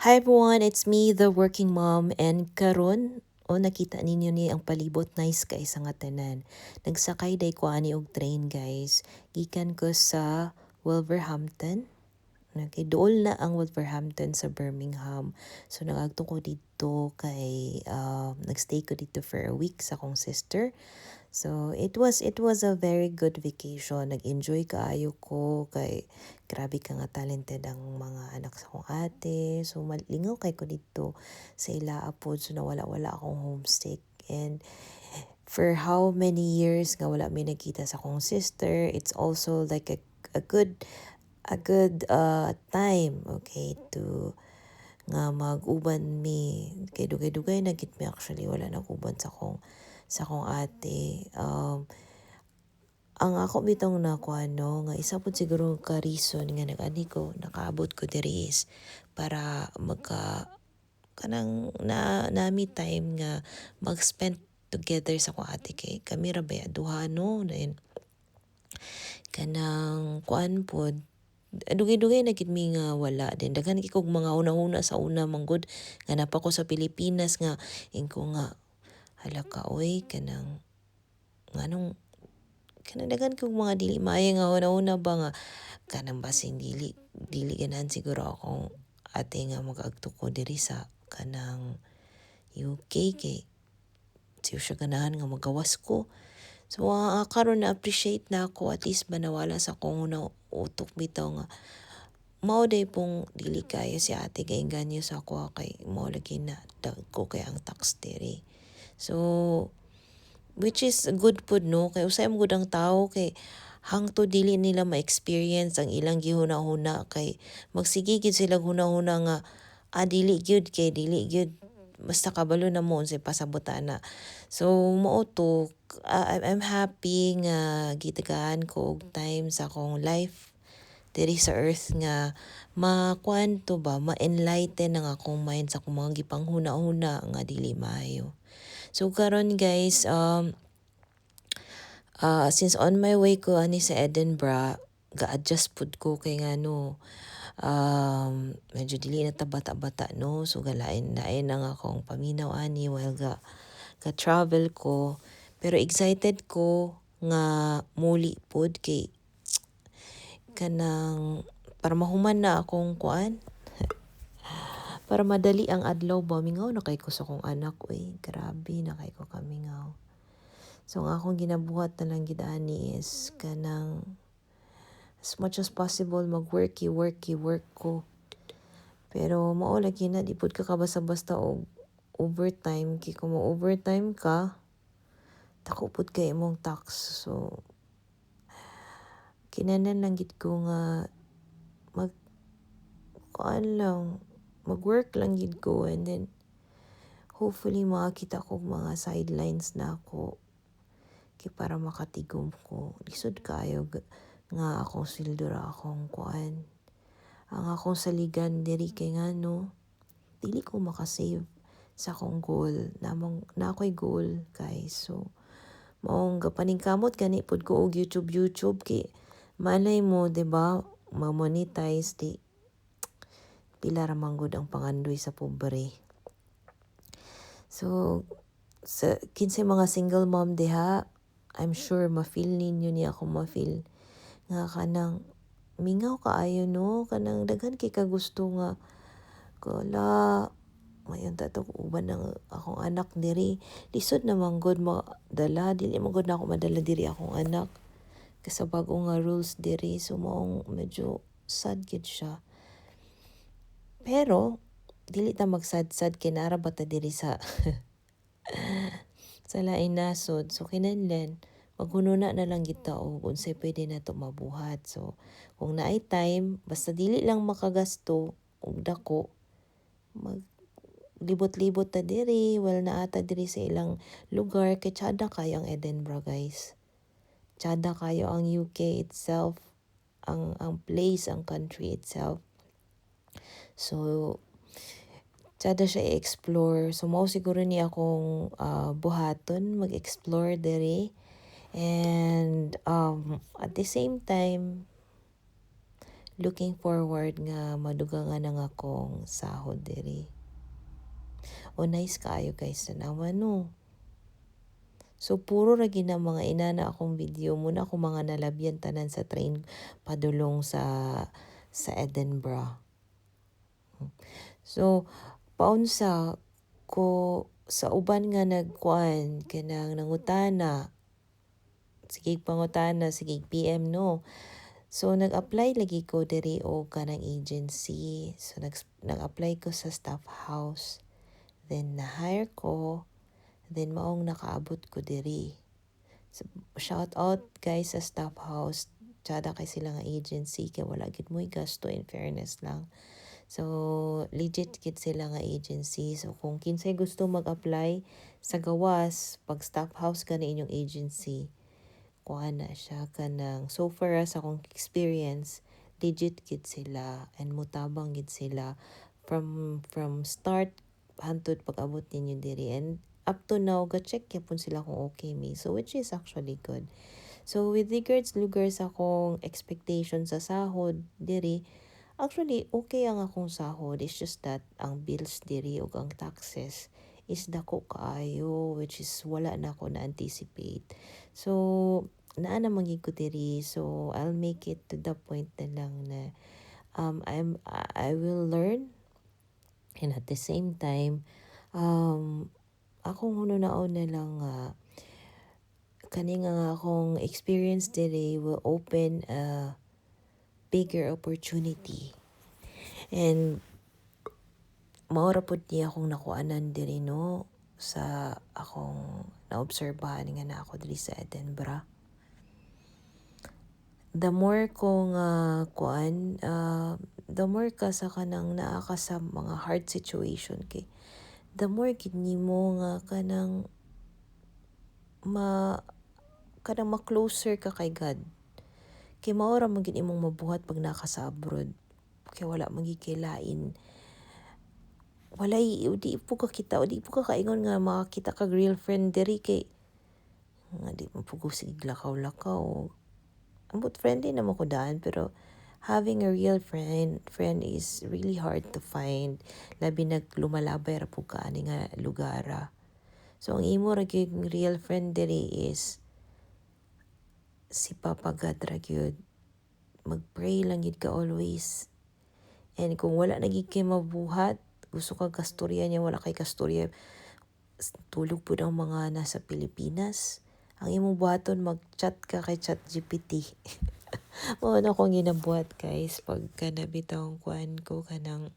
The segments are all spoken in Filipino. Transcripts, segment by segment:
Hi everyone, it's me, the working mom, and karon nakita ninyo ni ang palibot nice kay sa nga tanan. Nagsakay day ko ani og train guys. Gikan ko sa Wolverhampton. Okay, dool na ang Wolverhampton sa Birmingham. So nagagto ko dito kay nagstay ko dito for a week sa akong sister. So it was a very good vacation. Nag-enjoy kaayo ko kay grabe ka nga talented ang mga anak sa akong ate. So malingaw kay ko dito sa ila apod, so nawala-wala akong homesick. And for how many years nga wala may nakita sa akong sister, it's also like a good time, okay, to nga mag-uban mi kay dugay-dugay na gid mi, actually wala nag-uban sa akong ate. Ang ako bitong nakuha no, nga isa po siguro ka reason nga nag-ani ko, nakaabot ko diri is para kanang nami time nga mag-spend together sa akong ate, kay kami ra ba duha no, then kanang kuan pod dugay-dugay na gid mi nga wala, din daghan kay kog mga una-una sa una manggod nga napa ko sa Pilipinas nga ingko nga hala ka oy kanang nganong kanang daghan kog mga dili maayo nga una-una ba nga kanang basing dili ganahan siguro akong ate nga mag-agto ko diri sa kanang UK, kay siya ganahan nga magawas ko. So karon na appreciate na ako, at least ba nawala sa akong una utok bitaw nga mao day pong dili kaya si ate kay ganyo sa ako, kay mao lagi na ko kay ang tax diri. So which is good pod no, kay usay mo gud ang tao kay hangto dili nila ma-experience ang ilang gihuna-huna, kay magsige gid sila huna-huna nga dili gyud basta kabalo na mo unsay pasabutan na. So mao to, I'm happy nga gitagaan ko og time sa akong life diri sa earth nga makuan to ba, ma-enlighten ang akong mind sa akong mga gipanghuna-huna nga dili maayo. So karon guys, since on my way ko ani sa Edinburgh, ga-adjust pud ko kay ngano medyo dili na ta bata-bata no, so galain-lain ang akong paminaw ani while ga-travel ko. Pero excited ko nga muli pod kay kanang para mahuman na akong kuan, para madali ang adlaw ba, mingaw na kay ko sa akong anak, uy grabe na kay ko kamingaw. So ang akong ginabuhat na lang gid ani is kanang as much as possible mag-work ko. Pero mao lagi na di pud ka basta-basta og overtime, kay kung mo overtime ka dako pud kay imong tax. So kinanan lang gid ko nga mag-work lang gid ko, and then hopefully makakita ko mga sidelines na ako kay para makatigom ko. Lisod kaayo nga akong sweldo ra akong kuan. Ang akong saligan diri kay ngano dili ko makasave sa akong goal. Na ako'y goal guys. So maong gapaningkamot gani pud ko og YouTube kay malay mo 'di ba ma-monetize di pila ra man gud ang pangandoy sa pobre. So sa kinsay mga single mom diha, I'm sure ma-feel ninyo ni ako ma-feel nga kanang mingaw kaayo no, kanang daghan kay ka gusto nga kala mayon ta to uban ng akong anak diri. Lisod naman gud madala, dili man gud na ako madala diri akong anak kasi bago nga rules diri, so maong medyo sad gid siya. Pero dili ta magsad-sad kay nara bata diri sa sa lain nasod. So kinahanglan maghununa na lang kita og unsay pwede nato mabuhat. So kung naay time, basta dili lang makagasto og dako, mag libot-libot ta diri, well naata diri sa ilang lugar, kay tsada kayo ang Edinburgh guys. Tsada kayo ang UK itself, ang place, ang country itself. So tsada siya i-explore. So mao siguro ni akong buhaton mag-explore diri. And at the same time looking forward nga madugangan ang akong sahod diri. O nice kaayo guys tanawa no. So puro ra gid na mga inana akong video muna ako mga nalabyan tanan sa train padulong sa Edinburgh. So paunsa ko sa uban nga nagkuan kanang nangutana, sige pangutana, sige PM no. So nag-apply lagi ko diri og kanang agency. So nag-apply ko sa staff house. Then na-hire ko. Then maong nakaabot ko diri. So, shout out guys sa staff house. Tsada kay sila nga agency kay wala gid mo'y gasto in fairness lang. So legit gid sila nga agency. So kung kinsay gusto mag-apply sa gawas pag staff house ka na inyong agency, kuha na siya kanang so far sa akong experience legit gid sila and mutabang gid sila from start hantod pag-abot ninyo diri and up to now ga-check yapon sila kung okay me, so which is actually good. So with regards lugar sa akong expectation sa sahod diri, actually okay ang akong sahod, it's just that ang bills diri ug ang taxes is dako kaayo, which is wala na ako na anticipate. So naa na manggid ko diri, so I'll make it to the point na lang na I will learn, and at the same time akong hununaon na lang kani nga akong experience diri will open a bigger opportunity. And maura pud niya akong nakuanan diri no sa akong naobserbahan nga na ako diri sa Edinburgh. The more ko nga the more ka sa kanang naa ka sa mga hard situation kay the more gid nimo nga kanang ma-closer ka kay God. Kay mao ra man gid imong mabuhat pag naka sa abroad. Kay wala man gid kay lain. Walay di po ka kita o di po ka kaingon nga makakita kag real friend diri kay nga di man po sig lakaw-lakaw. Ambot friendly naman ko daan pero having a real friend is really hard to find, labi naglumalabay ra pud ka ani nga lugar. So ang imo ra gyud real friend diri is si Papa God ra gyud. Mag-pray lang gid ka always. And kung wala na gid kay mabuhat, gusto ka kastorya niya, wala kay kastorya, tulog pud ang mga nasa Pilipinas. Ang imong buhaton mag-chat ka kay ChatGPT. Mao na akong ginabuhat guys pagka nabitaw kuan ko kanang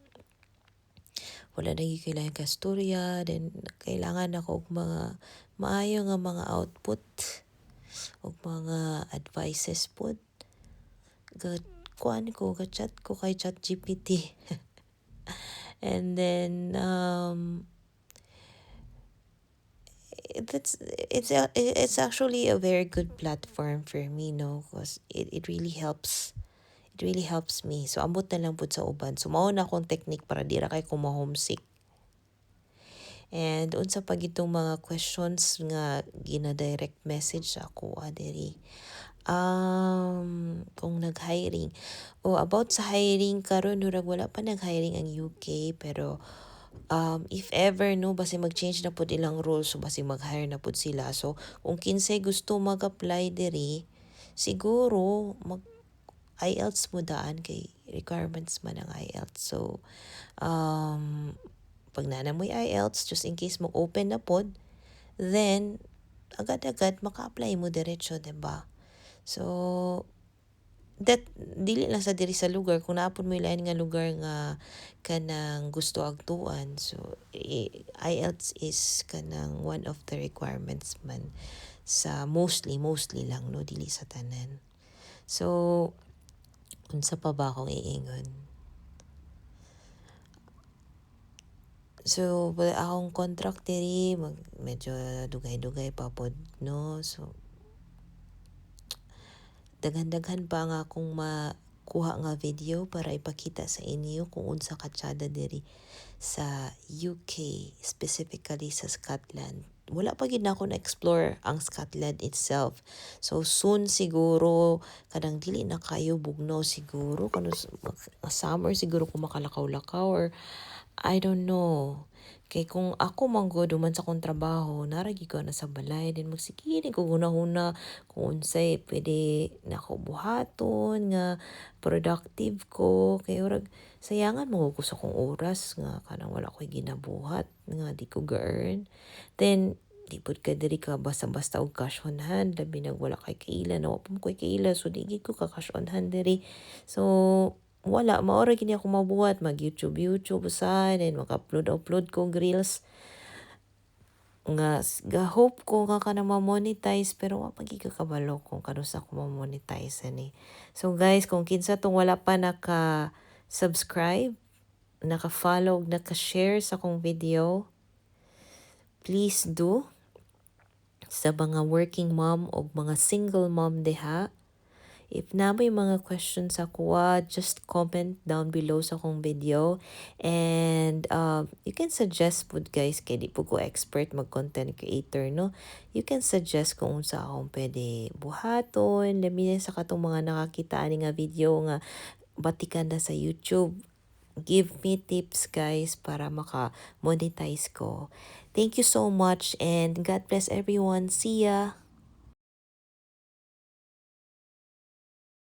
wala na gyud kailangan kastorya, then kailangan ako og mga maayo nga mga output og mga advices pod. Kuan ko, ka-chat ko kay ChatGPT. And then it's actually a very good platform for me no because it really helps. It really helps me. So ambot na lang pud sa uban. So mao na akong technique para di ra kay ko ma-homesick. And unsa pa gitong mga questions nga gina-direct message ako diri. Kung nag-hiring. About sa hiring karon murag wala pa nag-hiring ang UK pero if ever no basi mag-change na pud ilang rules, so basi mag-hire na pud sila. So kung kinsay gusto mag-apply diri, siguro mag IELTS mo daan kay requirements man ang IELTS. So pag nana mo IELTS just in case mo open na pod, then agad-agad maka-apply mo diretso, diba? So that dili lang sa diri sa lugar, kung naapon mo ilain nga lugar nga kanang gusto agtuan, so IELTS is kanang one of the requirements man sa mostly lang no, dili sa tanan. So unsa pa ba akong iingon? So akong contract diri medyo dugay-dugay pa pod no, so daghan-daghan pa nga akong makuha nga video para ipakita sa inyo kung unsa katsada diri sa UK, specifically sa Scotland. wala pa gid nako na-explore ang Scotland itself. So soon siguro kadang dili na kayo bugnaw siguro summer siguro kung makalakaw-lakaw or I don't know. Kay kung ako manggod human sa kong trabaho, naragi ko na sa balay, then magsigili ko huna-huna kung unsay pwede nako buhaton nga productive ko. Kay urag sayangan mo ko sa kong oras nga kanang wala ko'y ginabuhat nga di ko ga-earn. Then di pud ka diri ka basta-basta og cash on hand, labi na wala kay kaila, nawa pa mo ko'y kaila, so di gid ko ka cash on hand diri. So wala, mao ra gid ako mabuhat, mag-YouTube usahay, then mag-upload ko og reels nga ga-hope ko nga kanang ma-monetize pero wa pa gid ka kabalo kung kanusa ko ma-monetize ani. So guys, kung kinsa tong wala pa naka-subscribe, naka-follow, naka-share sa akong video, please do. Sa mga working mom o mga single mom diha, if na may mga questions ako, just comment down below sa akong video. And you can suggest po guys, kay di po ko expert mag-content creator, no? You can suggest kung sa akong pwede buhaton, labi na sa katong mga nakakita ani nga video nga batikan na sa YouTube. Give me tips guys para maka-monetize ko. Thank you so much and God bless everyone. See ya!